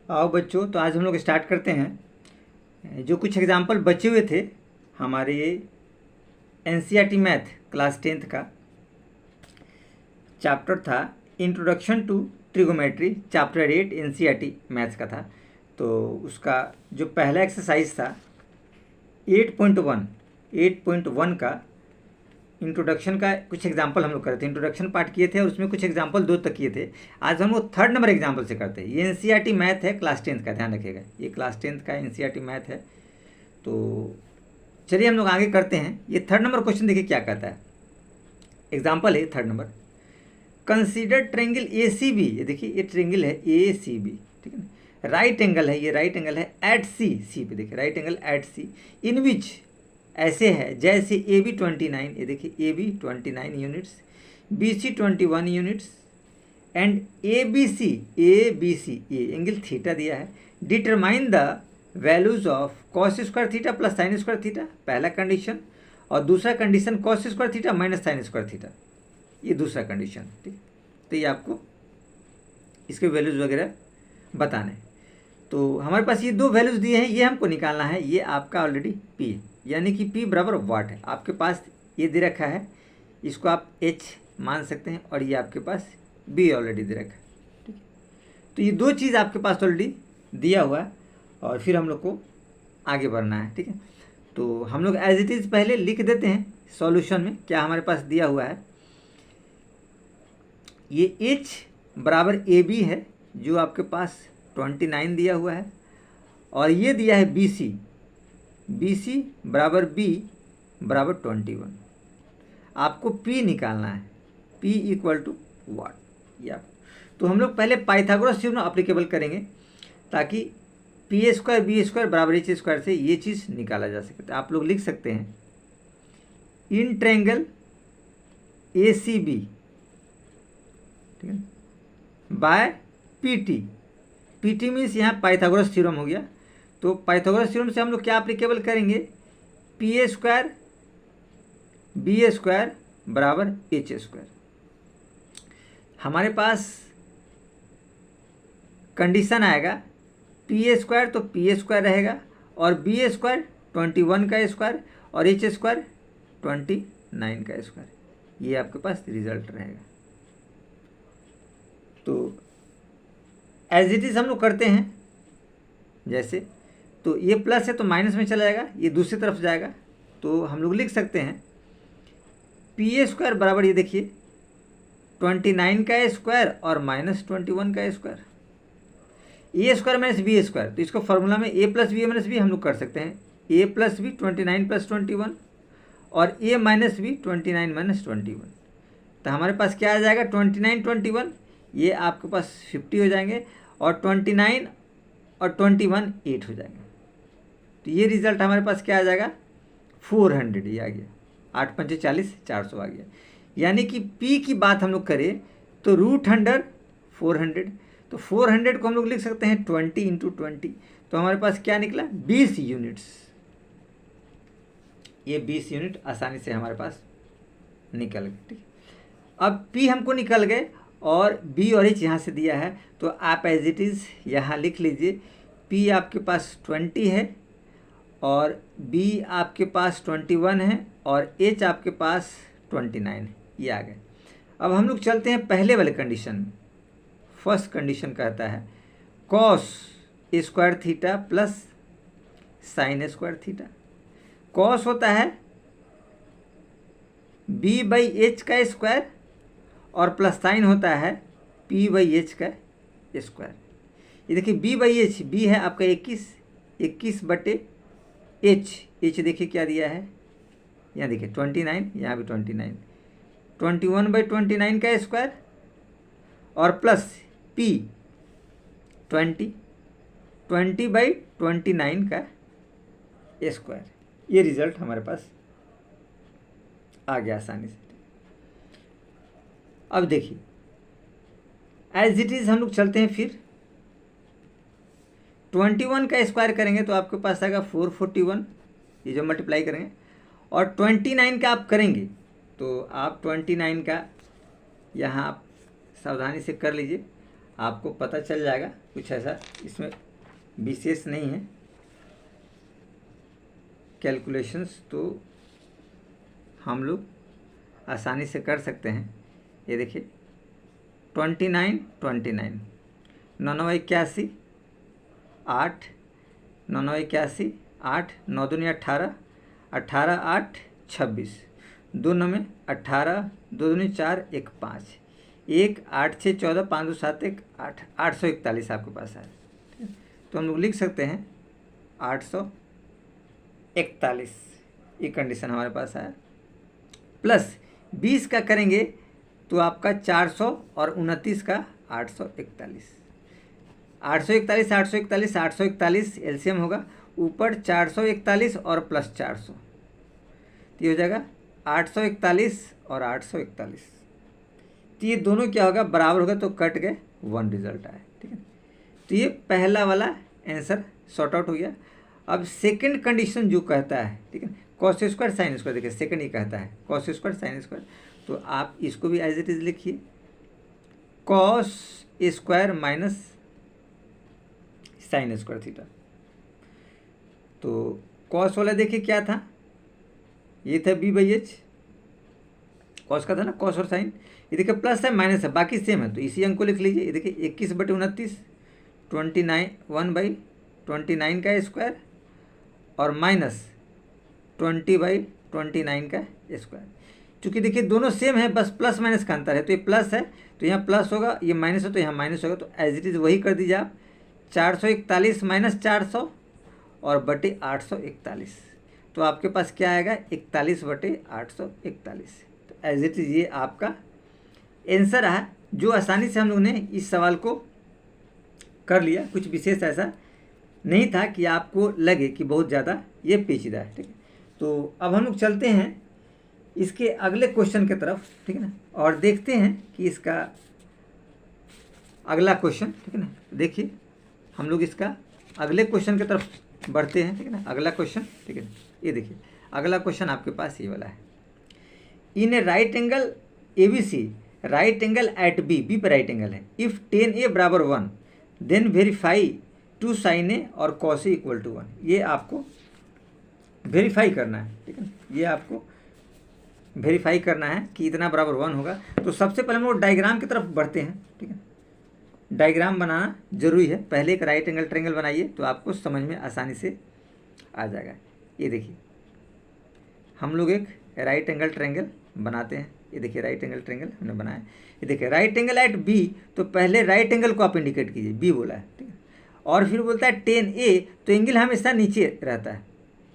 आओ बच्चों, तो आज हम लोग स्टार्ट करते हैं। जो कुछ एग्जाम्पल बचे हुए थे हमारे एनसीईआरटी मैथ क्लास 10th का चैप्टर था introduction to trigonometry, chapter 8 NCERT maths का था। तो उसका जो पहला एक्सरसाइज था 8.1 का इंट्रोडक्शन का कुछ एग्जाम्पल हम लोग करते थे। इंट्रोडक्शन पार्ट किए थे और उसमें कुछ एग्जाम्पल 2 तक किए थे। आज हम लोग 3rd नंबर एग्जाम्पल से करते हैं। ये एनसीईआरटी मैथ है क्लास 10th का, ध्यान रखिएगा, ये क्लास 10th का एनसीईआरटी मैथ है। तो चलिए हम लोग आगे करते हैं। ये 3rd नंबर क्वेश्चन देखिए क्या कहता है। एग्जाम्पल है 3rd number, consider triangle A C B. ये देखिए ये ट्रेंगल है ए सी बी, ठीक है ना। राइट एंगल है, ये राइट एंगल है एट सी, सी पे देखिए right angle at C, in which ऐसे है जैसे ए बी 29, ये देखिए A B 29 units, B C 21 units and A B C ये एंगल थीटा दिया है। Determine the values of cos square theta plus sine square theta, पहला condition, और दूसरा condition cos square theta minus sine square theta, ये दूसरा condition, ठीक। तो ये आपको इसके वैल्यूज वगैरह बताने हैं। तो हमारे पास ये 2 वैल्यूज दिए हैं, ये हमको निकालना है। ये आपका ऑलरेडी पी है, यानी कि पी बराबर वाट है। आपके पास ये दे रखा है, इसको आप एच मान सकते हैं, और ये आपके पास बी ऑलरेडी दे रखा है, ठीक है। तो ये 2 चीज़ आपके पास ऑलरेडी दिया हुआ है, और फिर हम लोग को आगे बढ़ना है, ठीक है। तो हम लोग एज इट इज़ पहले लिख देते हैं सॉल्यूशन में क्या हमारे पास दिया हुआ है। ये एच बराबर ए बी है जो आपके पास 29 दिया हुआ है, और ये दिया है बी सी, बी सी बराबर बी बराबर 21। आपको पी निकालना है, पी इक्वल टू वाट या। तो हम लोग पहले पाइथागोरस थ्योरम अप्लीकेबल करेंगे ताकि P A square B square बराबर एच स्क्वायर से ये चीज़ निकाला जा सके। तो आप लोग लिख सकते हैं in triangle A C B, ठीक है, by P T. P T means यहाँ पाइथागोरस थ्योरम हो गया। तो पाइथागोरस थ्योरम से हम लोग क्या अप्लीकेबल करेंगे, P A square B A square बराबर एच स्क्वायर। हमारे पास कंडीशन आएगा पी ए स्क्वायर, तो पी ए स्क्वायर रहेगा, और बी ए स्क्वायर 21 का स्क्वायर, और एच स्क्वायर 29 का स्क्वायर। ये आपके पास रिजल्ट रहेगा। तो एज इट इज़ हम लोग करते हैं जैसे, तो ये प्लस है तो माइनस में चला जाएगा, ये दूसरी तरफ जाएगा। तो हम लोग लिख सकते हैं पी ए स्क्वायर बराबर, ये देखिए 29 का स्क्वायर और माइनस 21 का square, a square minus B square. तो इसको फॉर्मूला में ए प्लस बी माइनस बी हम लोग कर सकते हैं, ए प्लस बी 29 प्लस 21, और ए माइनस बी 29 माइनस 21। तो हमारे पास क्या आ जाएगा 29 21, ये आपके पास 50 हो जाएंगे, और 29 और 21 8 हो जाएंगे। तो ये रिजल्ट हमारे पास क्या आ जाएगा 400, ये आ गया, 8 पंचे 40, 400 आ गया। यानी कि P की बात हम लोग करें तो रूट अंडर 400। तो 400 को हम लोग लिख सकते हैं 20 इंटू 20। तो हमारे पास क्या निकला 20 यूनिट्स। ये 20 यूनिट आसानी से हमारे पास निकल गए, ठीक। अब P हमको निकल गए, और B और H यहाँ से दिया है, तो आप एज इट इज़ यहाँ लिख लीजिए। P आपके पास 20 है, और B आपके पास 21 है, और H आपके पास 29 है। ये आ गए। अब हम लोग चलते हैं पहले वाले कंडीशन में। फर्स्ट कंडीशन कहता है cos square theta plus sine square theta. Cos होता है B बाई एच का स्क्वायर, और प्लस साइन होता है P बाई एच का स्क्वायर। ये देखिए B बाई एच, B है आपका 21 बटे एच देखिए क्या दिया है, यहाँ देखिए 29, यहाँ भी 29, 21 बाई 29 का स्क्वायर, और प्लस P 20 बाई 29 का स्क्वायर। ये रिजल्ट हमारे पास आ गया आसानी से। अब देखिए एज इट इज़ हम लोग चलते हैं, फिर 21 का स्क्वायर करेंगे तो आपके पास आएगा 441, ये जो मल्टीप्लाई करेंगे, और 29 का आप करेंगे तो आप 29 का यहाँ आप सावधानी से कर लीजिए, आपको पता चल जाएगा। कुछ ऐसा इसमें विशेष नहीं है कैलकुलेशंस, तो हम लोग आसानी से कर सकते हैं। ये देखिए 29 29 9 81 8 9 81 8 9 दूनी 18 18 8 26 2 9 में 18 2 दूनी 4 1 5 1 8 6 14 5 2 7 1 8 841 आपके पास है। तो हम लोग लिख सकते हैं 841, ये कंडीशन हमारे पास है। प्लस 20 का करेंगे तो आपका 400 और 29 का 841 841 841 841 एलसीएम होगा, ऊपर 441 और प्लस 400, तो ये हो जाएगा 841 और 841। तो ये दोनों क्या होगा, बराबर होगा, तो कट गए, 1 रिजल्ट आया। ठीक है, तो ये पहला वाला आंसर सॉर्ट आउट हो गया। अब सेकंड कंडीशन जो कहता है, ठीक है, कॉस स्क्वायर साइन स्क्वायर, देखिए सेकंड ही कहता है कॉस स्क्वायर साइन स्क्वायर, तो आप इसको भी एज इट इज लिखिए, cos square minus sine square theta. तो कॉस वाला देखिए क्या था, ये था b/h, कॉस का था ना, कॉस और साइन। ये देखिए प्लस है माइनस है, बाकी सेम है, तो इसी अंक को लिख लीजिए। ये देखिए 21/29 29 1/29 का स्क्वायर और माइनस 20/29 का स्क्वायर। चूँकि देखिए दोनों सेम है, बस प्लस माइनस का अंतर है, तो ये प्लस है तो यहाँ प्लस होगा, ये माइनस है तो यहाँ माइनस होगा, तो एज इट इज़ वही कर दीजिए आप। 441 माइनस 400 और बटे 841, तो आपके पास क्या आएगा, 41/841। तो एज इट इज़ ये आपका आंसर है, जो आसानी से हम लोगों ने इस सवाल को कर लिया। कुछ विशेष ऐसा नहीं था कि आपको लगे कि बहुत ज़्यादा ये पेचीदा है। ठीक है, तो अब हम लोग चलते हैं इसके अगले क्वेश्चन की तरफ, ठीक है ना, और देखते हैं कि इसका अगला क्वेश्चन, ठीक है ना। देखिए हम लोग इसका अगले क्वेश्चन की तरफ बढ़ते हैं, ठीक है ना। अगला क्वेश्चन, ठीक है, ये देखिए अगला क्वेश्चन आपके पास ये वाला है। In a right angle ABC, right angle at B पर राइट एंगल है, इफ tan A बराबर 1 देन वेरीफाई 2 sin A और cos A इक्वल टू 1। ये आपको वेरीफाई करना है, ठीक है, ये आपको वेरीफाई करना है कि इतना बराबर 1 होगा। तो सबसे पहले हम लोग डायग्राम की तरफ बढ़ते हैं, ठीक है। डायग्राम बनाना जरूरी है, पहले एक राइट एंगल ट्रायंगल बनाइए तो आपको समझ में आसानी से आ जाएगा। ये देखिए हम लोग एक राइट एंगल ट्रायंगल बनाते हैं। ये देखिए राइट एंगल ट्रायंगल हमने बनाया। ये देखिए राइट एंगल एट बी, तो पहले राइट एंगल को आप इंडिकेट कीजिए, बी बोला है, ठीक है। और फिर बोलता है tan A, तो एंगल हमेशा नीचे रहता है,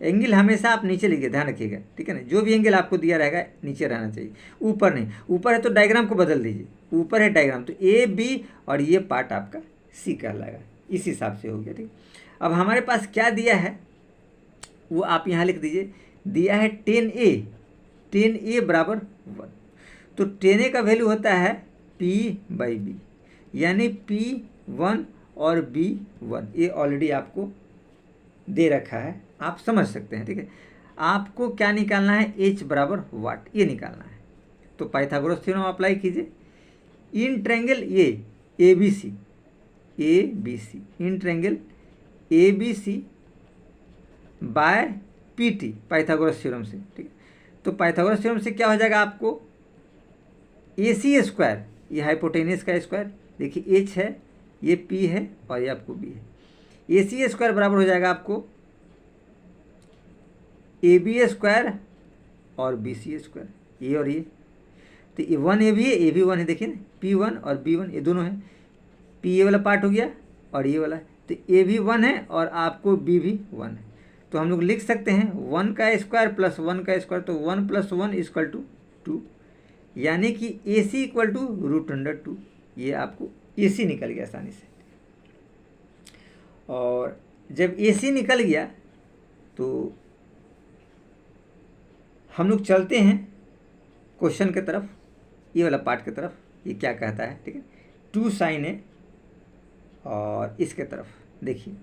एंगल हमेशा आप नीचे लिखिए, ध्यान रखिएगा, ठीक है ना। जो भी एंगल आपको दिया रहेगा नीचे रहना चाहिए, ऊपर नहीं। ऊपर है तो डायग्राम को बदल दीजिए, ऊपर है डायग्राम तो AB और ये पार्ट आपका C कहलाएगा, इस हिसाब से हो गया, ठीक। अब हमारे पास क्या दिया है वो आप यहाँ लिख दीजिए, दिया है tan A बराबर 1, तो tan A का वैल्यू होता है P/B, यानी P1 और B1, ये ऑलरेडी आपको दे रखा है, आप समझ सकते हैं, ठीक है। आपको क्या निकालना है, H बराबर वाट, ये निकालना है। तो पाइथागोरस थ्योरम अप्लाई कीजिए। इन ट्रायंगल ये ABC in triangle ABC by PT Pythagoras theorem से, ठीक है। तो पाइथागोरस थ्योरम से क्या हो जाएगा, आपको AC स्क्वायर, ये हाइपोटेनियस का स्क्वायर, देखिए H है, ये P है और ये आपको B है, AC स्क्वायर बराबर हो जाएगा आपको AB स्क्वायर और BC स्क्वायर, ये और ये, तो ये 1AB है, AB 1 है, देखिए ना, P1 और B1 ये दोनों हैं, P ये वाला पार्ट हो गया और ये वाला, तो AB 1 है और आपको B भी 1 है। तो हम लोग लिख सकते हैं 1 का स्क्वायर प्लस 1 का स्क्वायर, तो 1 + 1 = 2, यानी कि AC = √2। ये आपको AC निकल गया आसानी से। और जब AC निकल गया तो हम लोग चलते हैं क्वेश्चन की तरफ, ये वाला पार्ट की तरफ। ये क्या कहता है, ठीक है, 2 sin A, और इसके तरफ देखिए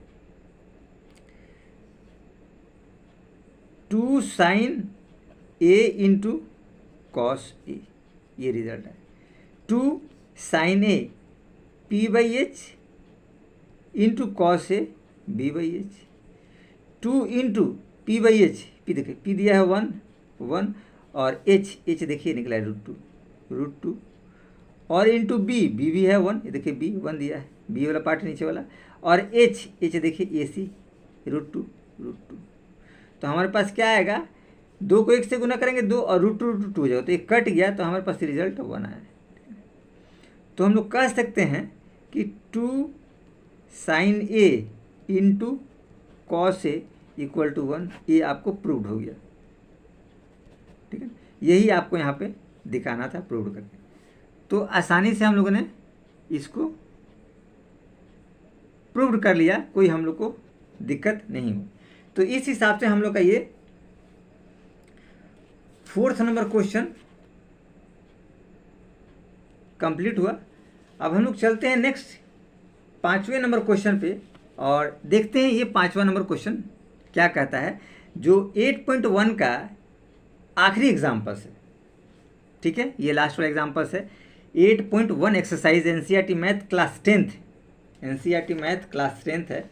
2 sin A × cos A, ये रिजल्ट है। 2 sin A P P/H into cos A B/H, 2 into P/H, P देखिए P दिया है 1 और H देखिए निकला है √2 और इंटू B भी है 1, ये देखिए B 1 दिया है, B वाला पार्ट नीचे वाला, और H देखिए AC √2। तो हमारे पास क्या आएगा, 2 को 1 से गुना करेंगे 2 और √2 हो जाएगा, तो ये कट गया, तो हमारे पास रिजल्ट 1 आया। तो हम लोग कह सकते हैं कि 2 sin A into cos A equal to 1, ये आपको प्रूव्ड हो गया। ठीक है, यही आपको यहाँ पे दिखाना था प्रूव करके। तो आसानी से हम लोगों ने इसको प्रूव कर लिया, कोई हम लोग को दिक्कत नहीं हुई। तो इस हिसाब से हम लोग का ये 4th नंबर क्वेश्चन कंप्लीट हुआ। अब हम लोग चलते हैं नेक्स्ट 5वें नंबर क्वेश्चन पे और देखते हैं ये 5वां नंबर क्वेश्चन क्या कहता है, जो 8.1 का आखिरी एग्जाम्पल्स है। ठीक है, ये लास्ट वाला एग्जाम्पल्स है। 8.1 exercise NCERT math class 10th, NCERT math class 10th है,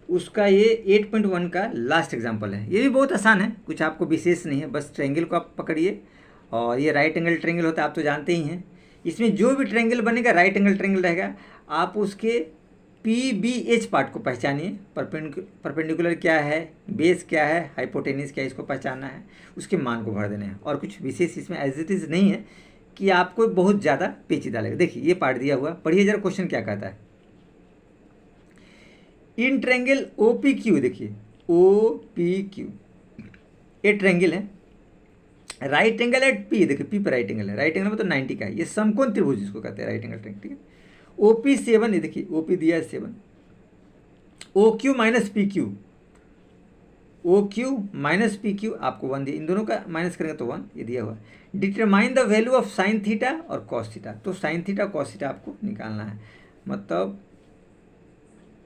उसका ये 8.1 का लास्ट एग्जाम्पल है। ये भी बहुत आसान है, कुछ आपको विशेष नहीं है, बस ट्रायंगल को आप पकड़िए और ये राइट एंगल ट्रायंगल होता है, आप तो जानते ही हैं। इसमें जो भी ट्रायंगल बनेगा राइट एंगल ट्रायंगल रहेगा। आप उसके PBH पार्ट को पहचानिए, परपेंडिकुलर क्या है, बेस क्या है, हाइपोटेनिस क्या है, इसको पहचानना है, उसके मान को भर देना है, और कुछ विशेष इसमें एज इट इज़ नहीं है कि आपको बहुत ज़्यादा पेचीदा लगेगा। देखिए ये पार्ट दिया हुआ, पढ़िए जरा क्वेश्चन क्या कहता है। इन ट्रायंगल OPQ, देखिए OPQ ये ट्रायंगल है, राइट एंगल एट P, देखिए P पर राइट एंगल है, राइट एंगल मतलब 90 का है, ये समकोण त्रिभुज जिसको कहते हैं राइट एंगल ट्रायंगल। ठीक है, OP 7, ये देखिए OP दिया है 7, OQ minus PQ, OQ minus PQ आपको 1 दिया, इन दोनों का माइनस करेंगे तो 1, ये दिया हुआ है। Determine the value of sine theta और कॉस थीटा, तो साइन थीटा कॉस थीटा आपको निकालना है, मतलब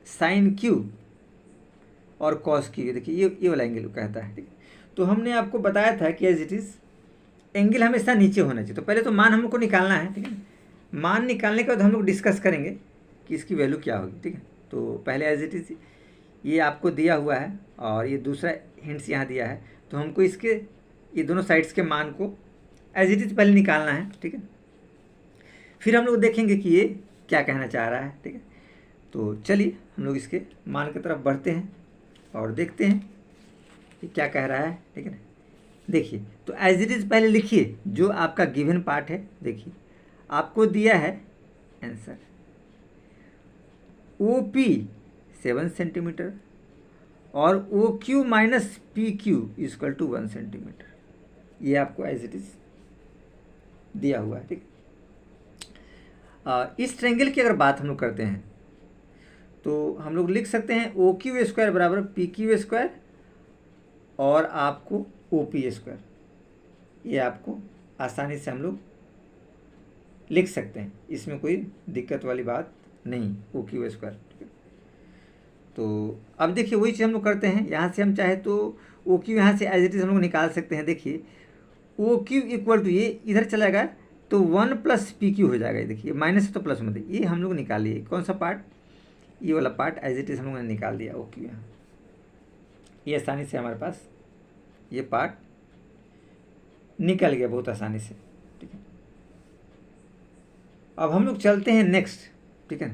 साइन Q और कॉस Q, देखिए ये वाला एंगल कहता है। ठीक है, तो हमने आपको बताया था कि एज इट इज़ एंगल हमेशा नीचे होना चाहिए। तो पहले तो मान हम लोग को निकालना है। ठीक है, मान निकालने के बाद हम लोग डिस्कस करेंगे कि इसकी वैल्यू क्या होगी। ठीक है, तो पहले एज इट इज़ ये आपको दिया हुआ है और ये दूसरा हिंट्स यहाँ दिया है, तो हमको इसके ये दोनों साइड्स के मान को एज इट इज़ पहले निकालना है। ठीक है, फिर हम लोग देखेंगे कि ये क्या कहना चाह रहा है। ठीक है, तो चलिए हम लोग इसके मान की तरफ बढ़ते हैं और देखते हैं कि क्या कह रहा है। ठीक है ना, देखिए तो एज इट इज़ पहले लिखिए जो आपका गिवन पार्ट है। देखिए आपको दिया है आंसर OP 7 सेंटीमीटर और OQ minus PQ equal to 1 centimetre, ये आपको एज इट इज़ दिया हुआ है। ठीक, इस ट्रायंगल की अगर बात हम लोग करते हैं तो हम लोग लिख सकते हैं OQ स्क्वायर बराबर PQ स्क्वायर और आपको OP स्क्वायर, ये आपको आसानी से हम लोग लिख सकते हैं, इसमें कोई दिक्कत वाली बात नहीं। OQ square. ठीक है, तो अब देखिए वही चीज़ हम लोग करते हैं, यहाँ से हम चाहे तो OQ यहाँ से एज इट इज़ हम लोग निकाल सकते हैं। देखिए OQ इक्वल टू, ये इधर चला जाएगा तो 1 प्लस PQ हो जाएगा। देखिए माइनस है तो प्लस में, ये हम लोग निकाल लिए। कौन सा पार्ट, ये वाला पार्ट एज इट इज़ हम लोगों ने निकाल दिया OQ यहाँ, ये आसानी से हमारे पास ये पार्ट निकल गया बहुत आसानी से। ठीक है, अब हम लोग चलते हैं नेक्स्ट। ठीक है,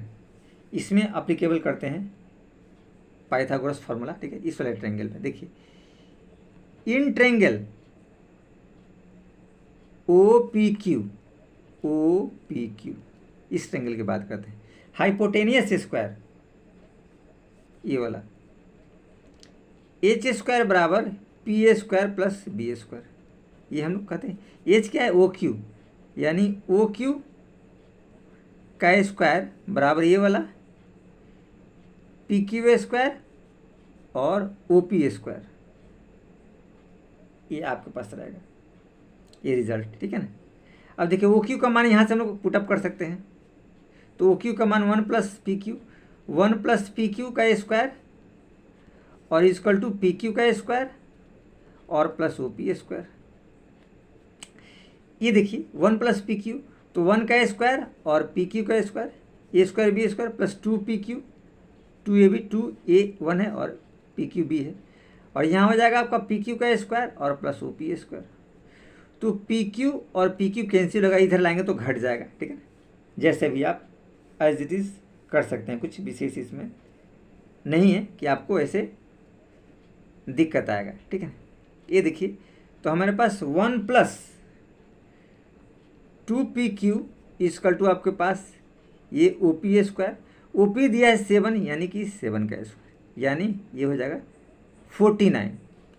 इसमें अप्लीकेबल करते हैं पाइथागोरस फार्मूला। ठीक है, इस वाले ट्रायंगल में देखिए इन ट्रायंगल OPQ इस ट्रायंगल की बात करते हैं, हाइपोटेनियस स्क्वायर ये वाला H स्क्वायर बराबर PA square plus BA square, ये हम लोग कहते हैं। H क्या है OQ, यानी OQ का स्क्वायर बराबर ये वाला PQ स्क्वायर और OP स्क्वायर, ये आपके पास रहेगा ये रिजल्ट। ठीक है ना, अब देखिए OQ का मान यहाँ से हम लोग पुटअप कर सकते हैं, तो OQ का मान 1 प्लस PQ का स्क्वायर और इक्वल टू PQ का स्क्वायर और प्लस OP स्क्वायर। ये देखिए 1 प्लस PQ तो 1 का स्क्वायर और PQ का square, a square B square plus 2pq, 2ab 2a1 है और pqb है, और यहाँ हो जाएगा आपका pq का स्क्वायर और प्लस OP स्क्वायर। तो pq और pq कैंसिल होगा, इधर लाएंगे तो घट जाएगा, ठीक है। जैसे भी आप एज इट इज़ कर सकते हैं, कुछ विशेष इसमें नहीं है कि आपको ऐसे दिक्कत आएगा, ठीक है। ये देखिए, तो हमारे पास 1 प्लस 2pq इक्वल टू आपके पास ये OP स्क्वायर, OP दिया है 7 यानी कि 7 का स्क्वायर, यानी ये हो जाएगा 49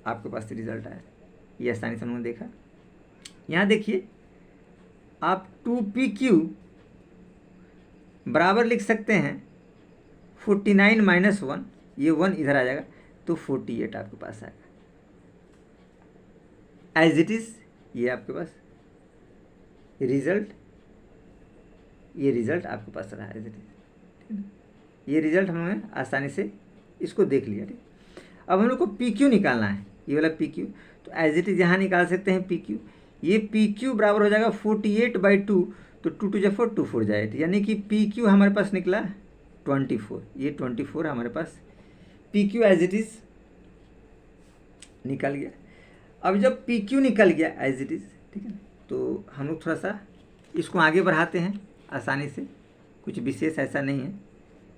आपके पास रिजल्ट आया। ये आसानी से हमने देखा। यहाँ देखिए आप 2pq बराबर लिख सकते हैं 49 माइनस 1, ये 1 इधर आ जाएगा तो 48 आपके पास आएगा एज इट इज़। ये आपके पास रिजल्ट, ये रिजल्ट आपके पास रहा एज इट इज। ये रिजल्ट हमने आसानी से इसको देख लिया, ठीक। अब हम लोग को PQ निकालना है, ये वाला PQ, तो एज इट इज यहाँ निकाल सकते हैं PQ। ये PQ बराबर हो जाएगा 48/2, तो 2 2 4 2 4 जाए, यानी कि PQ हमारे पास निकला 24। ये 24 हमारे पास PQ एज इट इज़ निकल गया। अब जब PQ निकल गया एज इट इज़, ठीक है, तो हम लोग थोड़ा सा इसको आगे बढ़ाते हैं आसानी से, कुछ विशेष ऐसा नहीं है,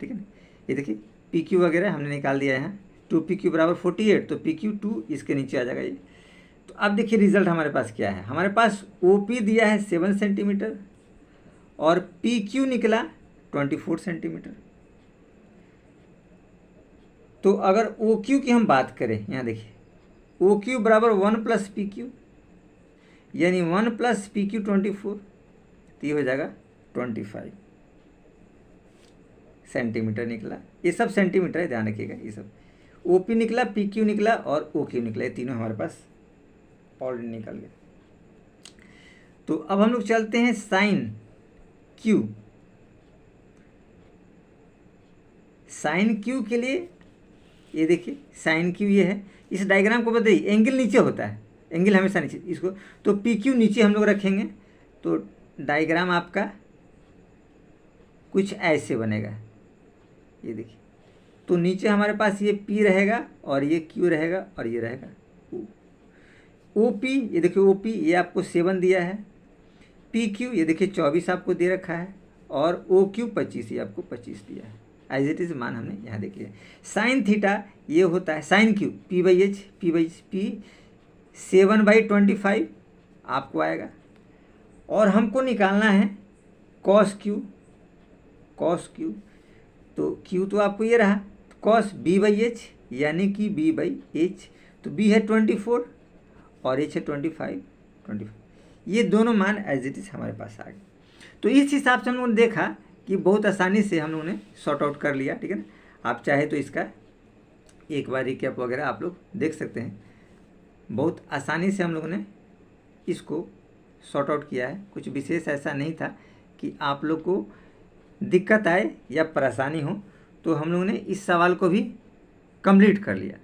ठीक है ना। ये देखिए PQ वगैरह हमने निकाल दिया है यहाँ, 2pq बराबर 48, तो PQ 2 इसके नीचे आ जाएगा ये। तो अब देखिए रिजल्ट हमारे पास क्या है, हमारे पास OP दिया है 7 सेंटीमीटर और PQ निकला 24 सेंटीमीटर। तो अगर OQ की हम बात करें, यहाँ देखिए OQ बराबर 1 प्लस PQ, यानी 1 प्लस PQ 24, तो ये हो जाएगा 25 सेंटीमीटर निकला। ये सब सेंटीमीटर है, ध्यान रखिएगा। ये सब OP निकला, PQ निकला और OQ निकला, ये तीनों हमारे पास ऑलरेडी निकल गए। तो अब हम लोग चलते हैं साइन Q। साइन Q के लिए ये देखिए साइन Q ये है, इस डायग्राम को बताइए, एंगल नीचे होता है, एंगल हमेशा नीचे, इसको तो PQ नीचे हम लोग रखेंगे, तो डायग्राम आपका कुछ ऐसे बनेगा। ये देखिए, तो नीचे हमारे पास ये P रहेगा और ये Q रहेगा और ये रहेगा OP। ये देखिए OP ये आपको 7 दिया है, PQ ये देखिए 24 आपको दे रखा है और OQ 25, ये आपको 25 दिया है एज इट इज़ मान हमने यहाँ देखिए। साइन थीटा ये होता है साइन Q P 7/25 आपको आएगा, और हमको निकालना है कॉस Q। तो Q तो आपको ये रहा, कॉस B/H यानी कि B/H, तो B है 24 और H है 25। ये दोनों मान एज इट इज़ हमारे पास आ गए। तो इस हिसाब से हम लोगों ने देखा कि बहुत आसानी से हम लोगों ने सॉर्ट आउट कर लिया, ठीक है ना। आप चाहे तो इसका एक बार रिकैप वगैरह आप लोग देख सकते हैं। बहुत आसानी से हम लोगों ने इसको सॉर्ट आउट किया है, कुछ विशेष ऐसा नहीं था कि आप लोग को दिक्कत आए या परेशानी हो। तो हम लोगों ने इस सवाल को भी कंप्लीट कर लिया।